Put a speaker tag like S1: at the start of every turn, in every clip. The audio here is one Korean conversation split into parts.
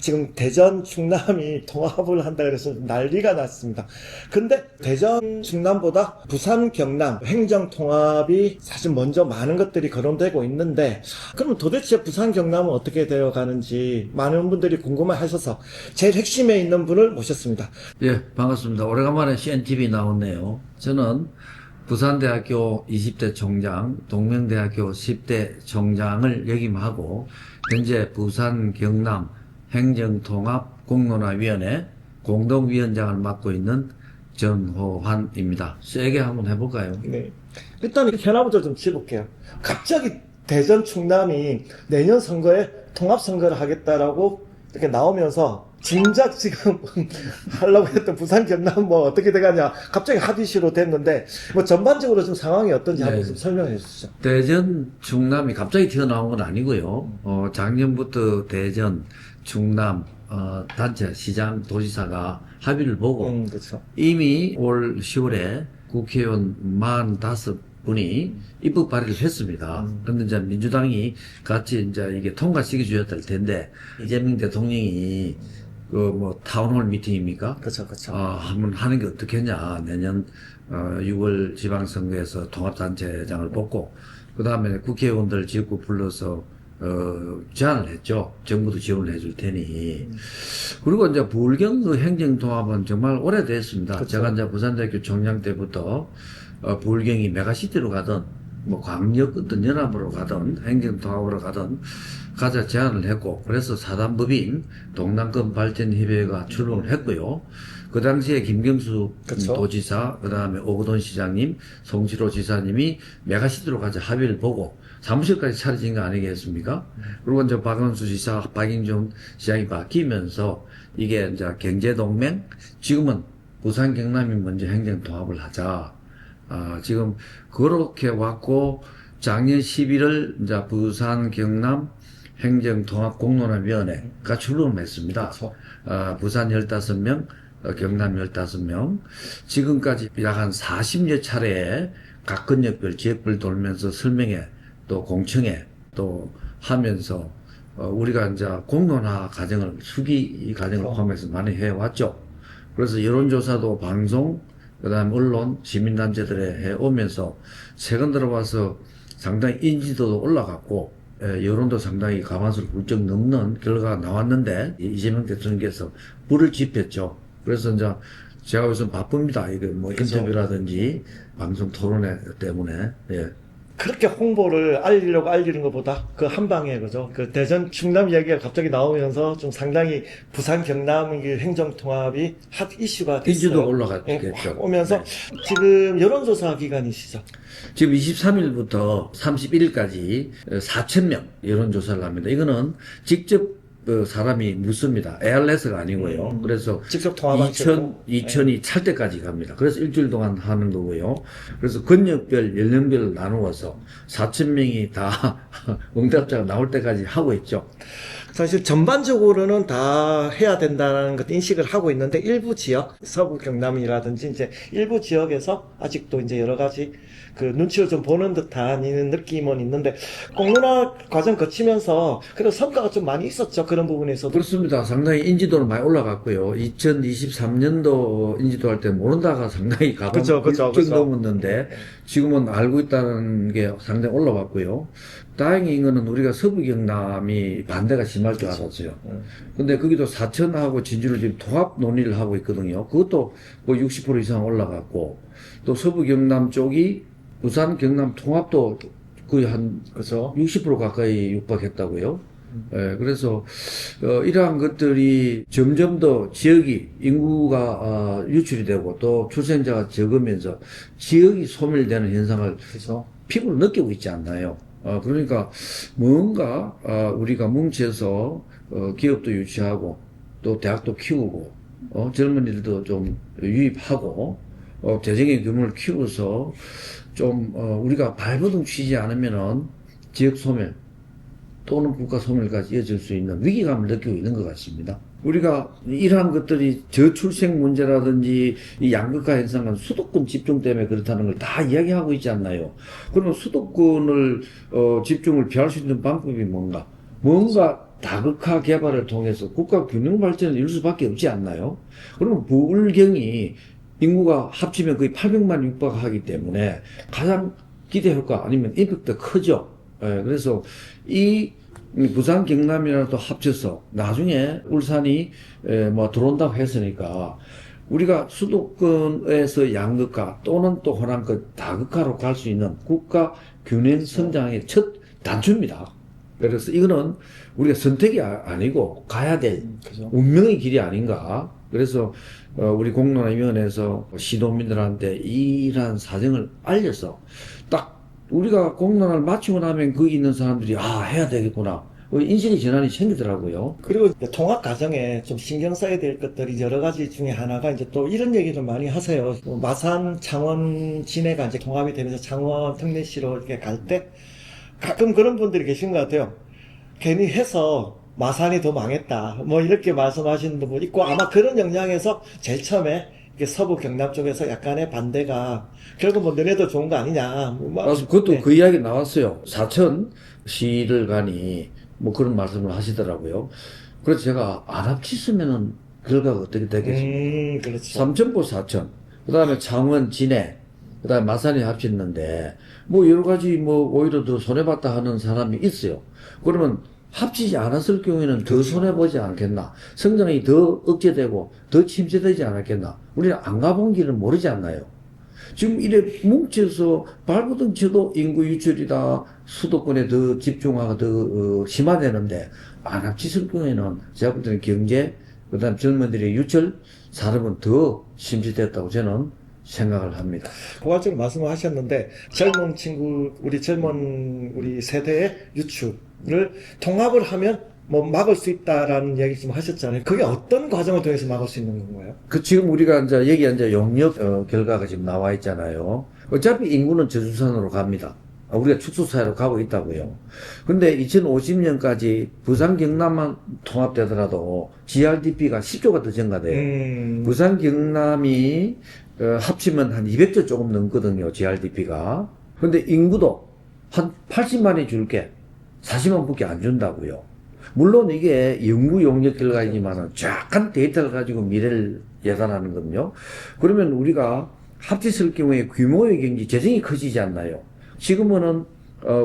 S1: 지금 대전 충남이 통합을 한다 그래서 난리가 났습니다. 근데 대전 충남보다 부산 경남 행정 통합이 사실 먼저 많은 것들이 거론되고 있는데, 그럼 도대체 부산 경남은 어떻게 되어 가는지 많은 분들이 궁금해 하셔서 제일 핵심에 있는 분을 모셨습니다.
S2: 예, 반갑습니다. 오래간만에 CNTV 나왔네요. 저는 부산대학교 20대 총장, 동명대학교 10대 총장을 역임하고 현재 부산 경남 행정통합공론화위원회 공동위원장을 맡고 있는 전호환입니다. 세게 한번 해볼까요?
S1: 네. 일단 현안부터 좀 짚어볼게요. 갑자기 대전 충남이 내년 선거에 통합선거를 하겠다라고 이렇게 나오면서 진작 지금 하려고 했던 부산 경남 뭐 어떻게 돼가냐 갑자기 합의시로 됐는데, 뭐 전반적으로 좀 상황이 어떤지 한번
S2: 네.
S1: 좀 설명해 주시죠.
S2: 대전 충남이 갑자기 튀어나온 건 아니고요. 작년부터 대전 충남 단체 시장 도지사가 합의를 보고
S1: 그렇죠.
S2: 이미 올 10월에 국회의원 45분이 입법 발의를 했습니다. 그런데 이제 민주당이 같이 이제 이게 통과시켜줘야 될 텐데, 이재명 대통령이 그 뭐 타운홀 미팅입니까?
S1: 그렇죠, 그렇죠.
S2: 한번 하는 게 어떻겠냐. 내년 6월 지방선거에서 통합단체장을 뽑고, 그 다음에 국회의원들 지역구 불러서 제안을 했죠. 정부도 지원을 해줄 테니. 그리고 이제 부울경 그 행정통합은 정말 오래됐습니다.
S1: 그쵸.
S2: 제가 이제 부산대학교 총장 때부터 부울경이 메가시티로 가든 뭐 광역 어떤 연합으로 가든 행정통합으로 가든 가자 제안을 했고, 그래서 사단법인 동남권 발전협의회가 출범을 했고요. 그 당시에 김경수
S1: 그쵸.
S2: 도지사, 그 다음에 오거돈 시장님, 송치로 지사님이 메가시티로 가자 합의를 보고 사무실까지 차려진 거 아니겠습니까? 그리고 이제 박원수 지사, 박인준 시장이 바뀌면서 이게 이제 경제동맹, 지금은 부산 경남이 먼저 행정통합을 하자. 지금 그렇게 왔고, 작년 11월 이제 부산 경남 행정통합공론화위원회가 출범했습니다.
S1: 그렇죠.
S2: 부산 15명, 경남 15명, 지금까지 약 한 40여 차례에 각 권역별, 지역별 돌면서 설명회, 또 공청회, 또 하면서, 우리가 이제 공론화 과정을, 수기 과정을 포함해서 많이 해왔죠. 그래서 여론조사도 방송, 그 다음 언론, 시민단체들에 해오면서 최근 들어와서 상당히 인지도도 올라갔고, 여론도 상당히 가만수를 훌쩍 넘는 결과가 나왔는데, 이재명 대통령께서 불을 지폈죠. 그래서 이제 제가 요즘 바쁩니다. 이거 뭐
S1: 그죠.
S2: 인터뷰라든지 방송 토론회 때문에. 예.
S1: 그렇게 홍보를 알리려고 알리는 것보다 그 한 방에, 그죠? 그 대전 충남 이야기가 갑자기 나오면서 좀 상당히 부산 경남 행정통합이 핫 이슈가 됐어요.
S2: 인지도가 올라갔겠죠.
S1: 확 오면서 지금 여론조사 기간이시죠?
S2: 지금 23일부터 31일까지 4,000명 여론조사를 합니다. 이거는 직접 사람이 묻습니다. 에어레스가 아니고요. 그래서
S1: 직접 통화방
S2: 2000이 찰 때까지 갑니다. 그래서 일주일 동안 하는 거고요. 그래서 권역별, 연령별로 나누어서 4,000명이 다 응답자가 나올 때까지 하고 있죠.
S1: 사실 전반적으로는 다 해야 된다는 것 인식을 하고 있는데, 일부 지역, 서부 경남이라든지 이제 일부 지역에서 아직도 이제 여러 가지 그 눈치를 좀 보는 듯한 이런 느낌은 있는데, 공론화 과정 거치면서 그래도 성과가 좀 많이 있었죠. 그런 부분에서도.
S2: 그렇습니다. 상당히 인지도는 많이 올라갔고요. 2023년도 인지도 할 때 모른다가 상당히 가방
S1: 그쵸.
S2: 훌쩍 넘었는데 지금은 알고 있다는 게 상당히 올라왔고요. 다행인 거는 우리가 서부 경남이 반대가 심할 줄 알았어요. 근데 거기도 사천하고 진주를 지금 통합 논의를 하고 있거든요. 그것도 뭐 60% 이상 올라갔고, 또 서부 경남 쪽이 부산 경남 통합도 거의 한
S1: 그죠.
S2: 60% 가까이 육박했다고요. 예, 그래서 이러한 것들이 점점 더 지역이 인구가 유출이 되고 또 출생자가 적으면서 지역이 소멸되는 현상을
S1: 그죠.
S2: 피부로 느끼고 있지 않나요? 그러니까 뭔가 우리가 뭉쳐서 기업도 유치하고 또 대학도 키우고 젊은이들도 좀 유입하고 재정의 규모를 키워서 좀 우리가 발버둥 치지 않으면은 지역 소멸 또는 국가 소멸까지 이어질 수 있는 위기감을 느끼고 있는 것 같습니다. 우리가 이러한 것들이 저출생 문제라든지 이 양극화 현상은 수도권 집중 때문에 그렇다는 걸 다 이야기하고 있지 않나요? 그러면 수도권을 집중을 피할 수 있는 방법이 뭔가 다극화 개발을 통해서 국가 균형 발전을 이룰 수밖에 없지 않나요? 그러면 부울경이 인구가 합치면 거의 800만 육박하기 때문에 가장 기대 효과 아니면 임팩트가 크죠. 예, 그래서 이 부산 경남이라도 합쳐서 나중에 울산이 뭐 들어온다고 했으니까 우리가 수도권에서 양극화 또는 또 호남권 다극화로 갈 수 있는 국가 균형 성장의 첫 단추입니다. 그래서 이거는 우리가 선택이 아니고 가야 될
S1: 그죠.
S2: 운명의 길이 아닌가. 그래서 우리 공론화위원회에서 시도민들한테 이러한 사정을 알려서 딱 우리가 공론화를 마치고 나면 거기 있는 사람들이 해야 되겠구나. 인식의 전환이 생기더라고요.
S1: 그리고 이제 통합 과정에 좀 신경 써야 될 것들이 여러 가지 중에 하나가 이제 또 이런 얘기를 많이 하세요. 마산, 창원, 진해가 이제 통합이 되면서 창원, 특례시로 이렇게 갈 때 가끔 그런 분들이 계신 것 같아요. 괜히 해서 마산이 더 망했다. 뭐 이렇게 말씀하시는 분 있고 아마 그런 영향에서 제일 처음에 이렇게 서부 경남 쪽에서 약간의 반대가 결국 뭐 너네도 좋은 거 아니냐. 뭐
S2: 맞습니다. 그것도
S1: 네.
S2: 그 이야기 나왔어요. 사천시를 가니 뭐 그런 말씀을 하시더라고요. 그래서 제가 안 합치시면은 결과가 어떻게 되겠습니까?
S1: 그렇죠.
S2: 삼천포 사천, 그 다음에 창원, 진해, 그 다음에 마산이 합쳤는데, 뭐 여러 가지 뭐 오히려 더 손해봤다 하는 사람이 있어요. 그러면 합치지 않았을 경우에는 더 손해보지 않겠나? 성장이 더 억제되고 더 침체되지 않았겠나? 우리는 안 가본 길은 모르지 않나요? 지금 이래 뭉쳐서 발버둥 쳐도 인구 유출이다, 수도권에 더 집중화가 더 심화되는데 안 합치실 경우에는 제가 볼 때는 경제, 그 다음 젊은들의 유출, 산업은 더 심취됐다고 저는 생각을 합니다.
S1: 고관적으로 말씀을 하셨는데 젊은 친구, 우리 세대의 유출을 통합을 하면 뭐 막을 수 있다라는 얘기 좀 하셨잖아요. 그게 어떤 과정을 통해서 막을 수 있는 건가요?
S2: 지금 우리가 이제 여기 이제 용역 결과가 지금 나와 있잖아요. 어차피 인구는 저주선으로 갑니다. 우리가 축소사회로 가고 있다고요. 근데 2050년까지 부산 경남만 통합되더라도 GRDP가 10조가 더 증가돼요. 부산 경남이 합치면 한 200조 조금 넘거든요, GRDP가. 근데 인구도 한 80만이 줄게 40만 밖에 안 준다고요. 물론 이게 연구 용역 결과이지만은 정확한 데이터를 가지고 미래를 예단하는 거든요. 그러면 우리가 합치실 경우에 규모의 경제 재정이 커지지 않나요? 지금은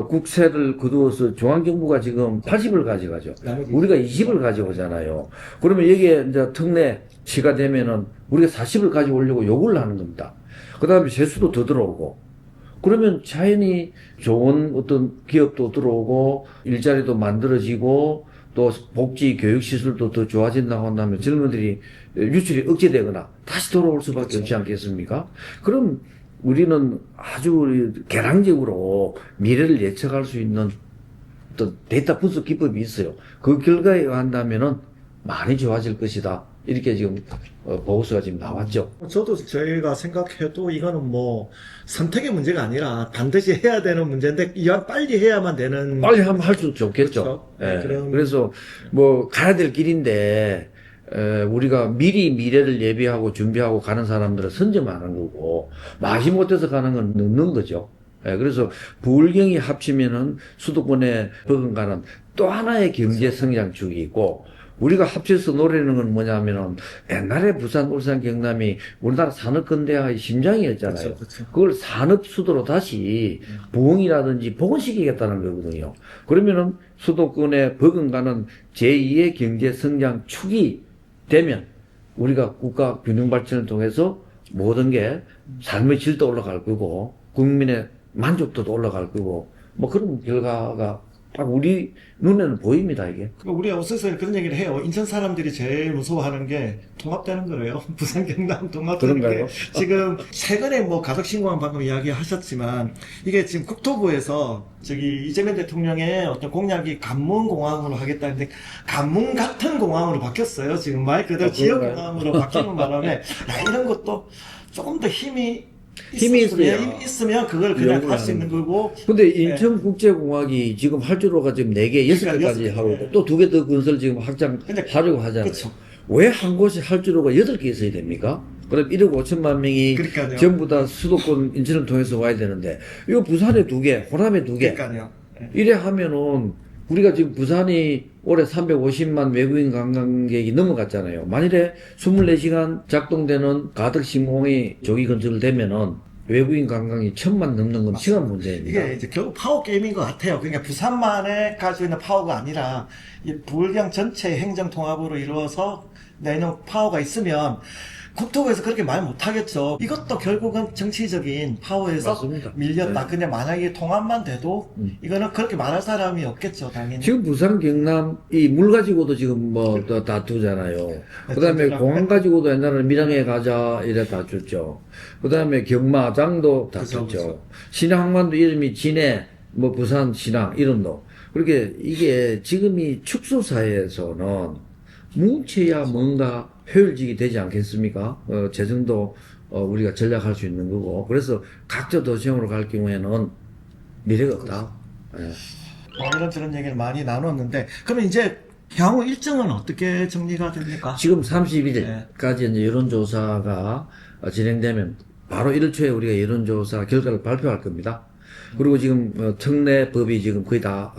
S2: 국세를 거두어서 중앙정부가 지금 80을 가져가죠. 우리가 20을 가져오잖아요. 그러면 여기에 이제 특례시가 되면은 우리가 40을 가져오려고 요구를 하는 겁니다. 그 다음에 세수도 더 들어오고. 그러면 자연히 좋은 어떤 기업도 들어오고 일자리도 만들어지고 또 복지 교육시설도 더 좋아진다고 한다면 젊은들이 유출이 억제되거나 다시 돌아올 수밖에 없지 않겠습니까? 그럼 우리는 아주 개량적으로 미래를 예측할 수 있는 어떤 데이터 분석 기법이 있어요. 그 결과에 의한다면은 많이 좋아질 것이다. 이렇게 지금 보고서가 지금 나왔죠.
S1: 저도 저희가 생각해도 이거는 뭐 선택의 문제가 아니라 반드시 해야 되는 문제인데 이왕 빨리 해야만 되는.
S2: 빨리 하면 할수록 좋겠죠.
S1: 그렇죠.
S2: 예. 그래서 뭐 가야 될 길인데 우리가 미리 미래를 예비하고 준비하고 가는 사람들은 선점하는 거고 마지못해서 가는 건 늦는 거죠. 예. 그래서 부울경이 합치면은 수도권에 버금가는 또 하나의 경제 성장축이 있고 우리가 합쳐서 노리는 건 뭐냐면은 옛날에 부산, 울산, 경남이 우리나라 산업근대화의 심장이었잖아요.
S1: 그렇죠.
S2: 그걸 산업 수도로 다시 부흥이라든지 복원시키겠다는 거거든요. 그러면은 수도권에 버금가는 제2의 경제 성장 축이 되면 우리가 국가 균형 발전을 통해서 모든 게 삶의 질도 올라갈 거고 국민의 만족도도 올라갈 거고 뭐 그런 결과가 딱 우리 눈에는 보입니다, 이게.
S1: 그러니까 우리가 어디서 그런 얘기를 해요. 인천 사람들이 제일 무서워하는 게 통합되는 거래요. 부산 경남 통합되는
S2: 그런가요?
S1: 게 지금 최근에 뭐 가덕 신공항 방금 이야기하셨지만 이게 지금 국토부에서 저기 이재명 대통령의 어떤 공약이 관문공항으로 하겠다는데 관문 같은 공항으로 바뀌었어요. 지금 말 그대로 지역공항으로 바뀌는 바람에 야, 이런 것도 조금 더 힘이 있으면 그걸 그냥 할 수 있는 거고.
S2: 근데 인천국제공항이 지금 할주로가 지금 4개, 6개까지 하고 있고 또 2개 더 건설 지금 확장하려고 하잖아요.
S1: 그쵸.
S2: 왜 한 곳에 할주로가 8개 있어야 됩니까? 그럼 1억 5천만 명이
S1: 그러니까요.
S2: 전부 다 수도권 인천을 통해서 와야 되는데 이거 부산에 2개, 호남에 2개.
S1: 그러니까요.
S2: 이래 하면은 우리가 지금 부산이 올해 350만 외국인 관광객이 넘어갔잖아요. 만일에 24시간 작동되는 가덕 신공항이 조기 건설되면은 외국인 관광이 1000만 넘는 건 시간 문제입니다.
S1: 이게 이제 결국 파워 게임인 것 같아요. 그러니까 부산만에 가지고 있는 파워가 아니라 이 부울경 전체 행정 통합으로 이루어서 내는 파워가 있으면 국토부에서 그렇게 말 못하겠죠. 이것도 결국은 정치적인 파워에서
S2: 맞습니다.
S1: 밀렸다.
S2: 네.
S1: 근데 만약에 통합만 돼도 이거는 그렇게 말할 사람이 없겠죠, 당연히.
S2: 지금 부산 경남 이 물 가지고도 지금 뭐 또 다투잖아요. 그다음에 공항 가지고도 옛날에는 밀양에 가자 이래 다투죠. 그다음에 경마장도 다투죠.
S1: 그죠.
S2: 신항만도 이름이 진해 뭐 부산 신항 이름도 그렇게 이게 지금 이 축소 사회에서는 뭉쳐야 뭔가 효율적이 되지 않겠습니까? 재정도 우리가 전략할 수 있는 거고 그래서 각자 도시형으로 갈 경우에는 미래가 없다. 예.
S1: 이런저런 얘기를 많이 나눴는데, 그러면 이제 향후 일정은 어떻게 정리가 됩니까?
S2: 지금 31일까지 이제 여론조사가 진행되면 바로 1월 초에 우리가 여론조사 결과를 발표할 겁니다. 그리고 지금 특례법이 지금 거의 다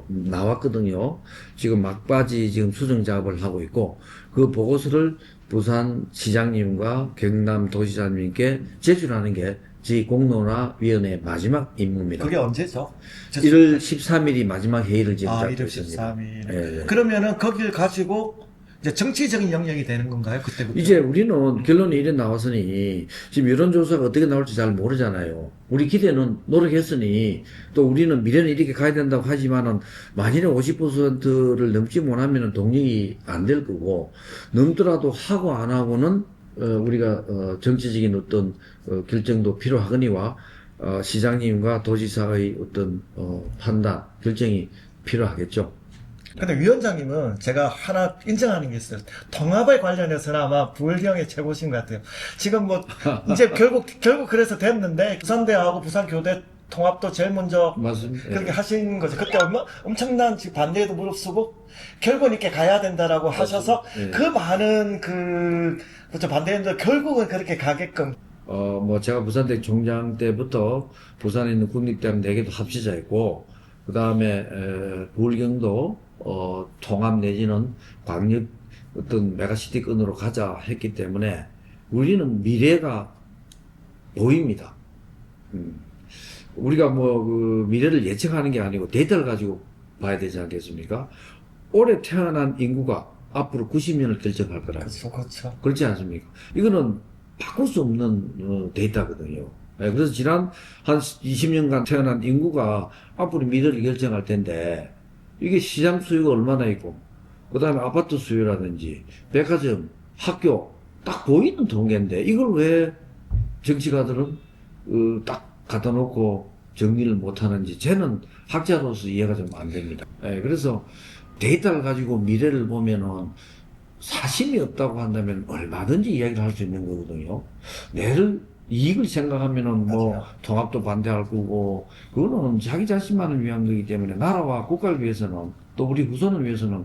S2: 나왔거든요. 지금 막바지 지금 수정 작업을 하고 있고 그 보고서를 부산 시장님과 경남 도지사님께 제출하는 게 저희 공론화위원회의 마지막 임무입니다.
S1: 그게 언제죠?
S2: 1월 13일이 마지막 회의를 지금
S1: 아, 1월
S2: 잡고 있습니다.
S1: 13일.
S2: 예.
S1: 그러면은 거길 가지고 이제 정치적인 영역이 되는 건가요? 그때부터?
S2: 이제 우리는 결론이 이래 나왔으니 지금 여론조사가 어떻게 나올지 잘 모르잖아요. 우리 기대는 노력했으니 또 우리는 미래는 이렇게 가야 된다고 하지만은 만일에 50%를 넘지 못하면은 동력이 안 될 거고 넘더라도 하고 안 하고는 우리가 정치적인 어떤 결정도 필요하거니와 시장님과 도지사의 어떤 판단 결정이 필요하겠죠.
S1: 근데 위원장님은 제가 하나 인정하는 게 있어요. 통합에 관련해서는 아마 부울경의 최고신 것 같아요. 지금 뭐, 이제 결국 그래서 됐는데, 부산대하고 부산교대 통합도 제일 먼저
S2: 맞습니다.
S1: 그렇게 하신 거죠. 그때 엄청난 지금 반대에도 무릅쓰고, 결국은 이렇게 가야 된다라고 하셔서,
S2: 예.
S1: 그 많은 그렇죠. 반대인들 결국은 그렇게 가게끔.
S2: 뭐 제가 부산대 총장 때부터 부산에 있는 국립대학 4개도 합치자였고 그 다음에 부울경도 통합 내지는 광역 어떤 메가시티권으로 가자 했기 때문에 우리는 미래가 보입니다. 우리가 뭐 그 미래를 예측하는 게 아니고 데이터를 가지고 봐야 되지 않겠습니까? 올해 태어난 인구가 앞으로 90년을 결정할 거라.
S1: 그렇죠.
S2: 그렇지 않습니까? 이거는 바꿀 수 없는 데이터거든요. 그래서 지난 한 20년간 태어난 인구가 앞으로 미래를 결정할 텐데 이게 시장 수요가 얼마나 있고 그 다음에 아파트 수요라든지 백화점, 학교 딱 보이는 통계인데 이걸 왜 정치가들은 딱 갖다 놓고 정리를 못하는지 저는 학자로서 이해가 좀 안 됩니다. 그래서 데이터를 가지고 미래를 보면은 사심이 없다고 한다면 얼마든지 이야기를 할 수 있는 거거든요. 내를 이익을 생각하면은 뭐
S1: 맞아요.
S2: 통합도 반대할 거고 그거는 자기 자신만을 위한 거기 때문에 나라와 국가를 위해서는 또 우리 후손을 위해서는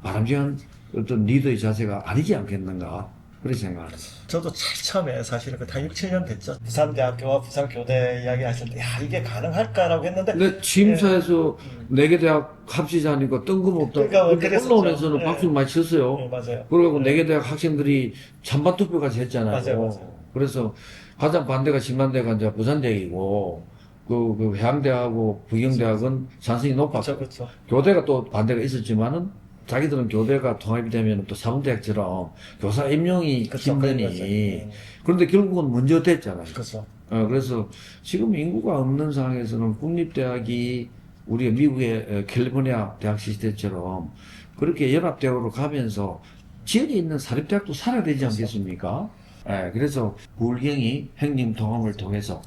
S2: 바람직한 어떤 리더의 자세가 아니지 않겠는가 그렇게 생각합니다.
S1: 저도 제일 처음에 사실은 다 6, 7년 됐죠. 부산대학교와 부산교대 이야기 하실 때, 야, 이게 가능할까라고 했는데,
S2: 근데 취임사에서 4개 대학 합치자니까 뜬금없다.
S1: 그러니까
S2: 근데
S1: 그랬었죠.
S2: 언론에서는
S1: 네.
S2: 박수를 많이 쳤어요.
S1: 네, 맞아요.
S2: 그리고
S1: 네.
S2: 4개 대학 학생들이 찬반 투표까지 했잖아요.
S1: 맞아요.
S2: 그래서 가장 반대가 심한 데가 이제 부산대학이고, 그 해양대하고 부경대학은 산성이 높았고,
S1: 그렇죠.
S2: 교대가 또 반대가 있었지만은 자기들은 교대가 통합이 되면 또 사범대학처럼 교사 임용이
S1: 그렇죠.
S2: 힘드니, 그런데 결국은 먼저 됐잖아요.
S1: 그렇죠.
S2: 그래서 지금 인구가 없는 상황에서는 국립대학이 우리가 미국의 캘리포니아 대학 시스템처럼 그렇게 연합대학으로 가면서 지역에 있는 사립대학도 살아야 되지 않겠습니까? 그래서 부울경이 행정통합을 통해서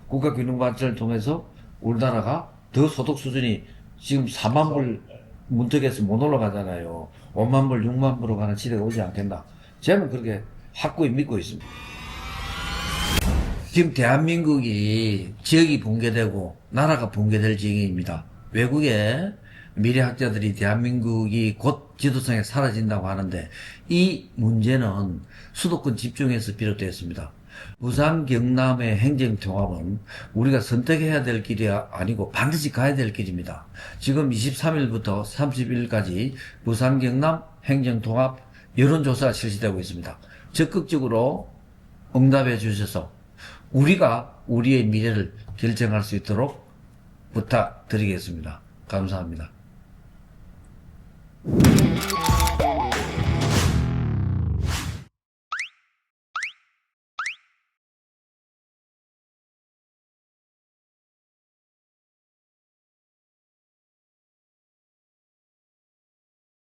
S2: 국가균형발전을 통해서 우리나라가 더 소득 수준이 지금 4만 불 문턱에서 못 올라가잖아요. 5만 불, 6만 불로 가는 시대가 오지 않겠나. 저는 그렇게 확고히 믿고 있습니다. 지금 대한민국이 지역이 붕괴되고 나라가 붕괴될 지경입니다. 외국의 미래학자들이 대한민국이 곧 지도상에 사라진다고 하는데 이 문제는 수도권 집중에서 비롯되었습니다. 부산 경남의 행정통합은 우리가 선택해야 될 길이 아니고 반드시 가야 될 길입니다. 지금 23일부터 30일까지 부산 경남 행정통합 여론조사가 실시되고 있습니다. 적극적으로 응답해 주셔서 우리가 우리의 미래를 결정할 수 있도록 부탁드리겠습니다. 감사합니다.